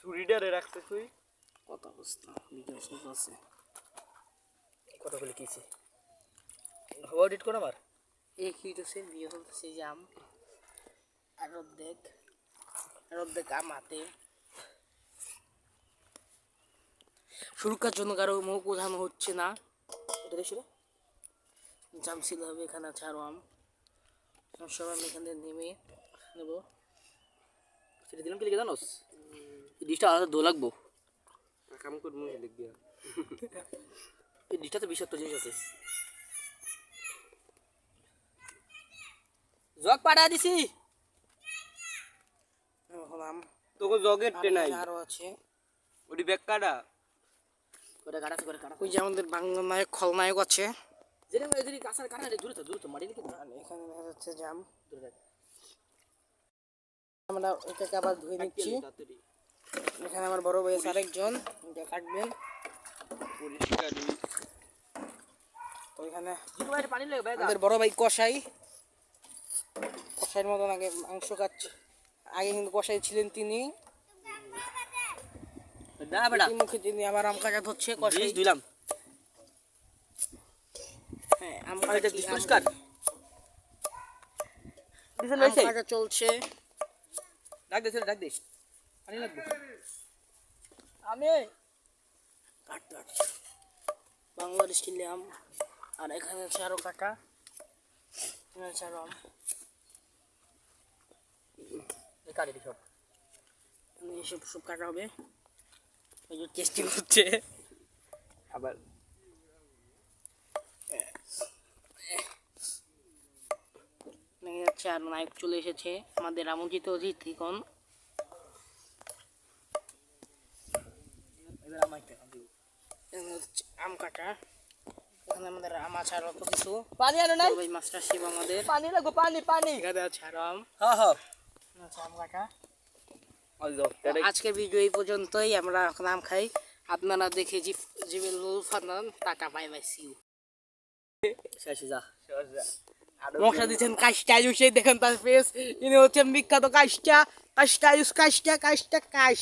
ছুরিটারে রাখতে তুই কত অবস্থা ভিডিও শুরু আছে কত বলে কিছে হাওয়া এডিট কর আমার এক ভিডিওতে ভিডিও চলতেছে জাম আর অর্ধেক আম হাতে সুরক্ষার জন্য কারো মুখ বোঝানো হচ্ছে না এটা দেখছি রে জাম ছিল হবে এখানে আছে আরো আম সব আমি এখান থেকে নেমে নেবো সেটা দিলাম কি লিখে জানোস এই ডিশটা আলাদা দো লাগবো কাম করবো লিখবি এই ডিশটা তো বিষাক্ত জিনিস আছে জগ পাড়া দিছি এখন আম তোকে জগের টেনাই আরো আছে ওটি ব্যাগ কাটা করে কাটা করে কাটা ওই যে আমাদের বাংলা নায়ক খলনায়ক আছে যেটা এদিকে কাঁচার কাটা রে দূরে তো মাটি লিখে আর এখানে দেখা যাচ্ছে জাম দূরে দেখ আমরা এটাকে আবার ধুয়ে নিচ্ছি এখানে আমার বড় ভাই আছে আরেকজন এটা কাটবেন পরিষ্কারই তো এখানে জিতু ভাই পানি লাগে ভাই আমাদের বড় ভাই কষাইয়ের মতন আগে মাংস কাটছে আগে কিন্তু কষাই ছিলেন তিনি না বেটা মুখে তিনি আবার আম কাটা ধরছে কষাই ডিশ দিলাম হ্যাঁ আম এটা কাটা ডিশ পরিষ্কার ডিশ আম লইছে কাটা চলছে ডাক দে পানি লাগবে আমি কাটতে কাটছে বাংলাদেশ কিনলে আম আর এখানে আছে আরো কাটা এখানে আছে আরো আম কাটি দিছ এসব সব কাটা হবে এই যে টেস্টিং হচ্ছে আবার দেখা যাচ্ছে আর নায়ক চলে এসেছে আমাদের আমন্ত্রিত অতিথিগণ এবার আমাই টাকা দিব এখানে হচ্ছে আম কাটা এখানে আমাদের আম আছে আরো অল্প কিছু পানি আনো নাই ওই মাস্টার শিব আমাদের পানি লাগবে পানি এখানে আছে আরো আম হ্যাঁ হ্যাঁ এখানে আছে আম কাটা আই দাও আজকের ভিডিও এই পর্যন্তই আমরা এখন আম খাই আপনারা দেখে জিবেল ফানান টাটা বাই বাই সি ইউ শেষ যা মশা দিচ্ছেন কাশটা দেখেন তার ফেস ইনি হচ্ছেন বিখ্যাত কাশটা কাশটা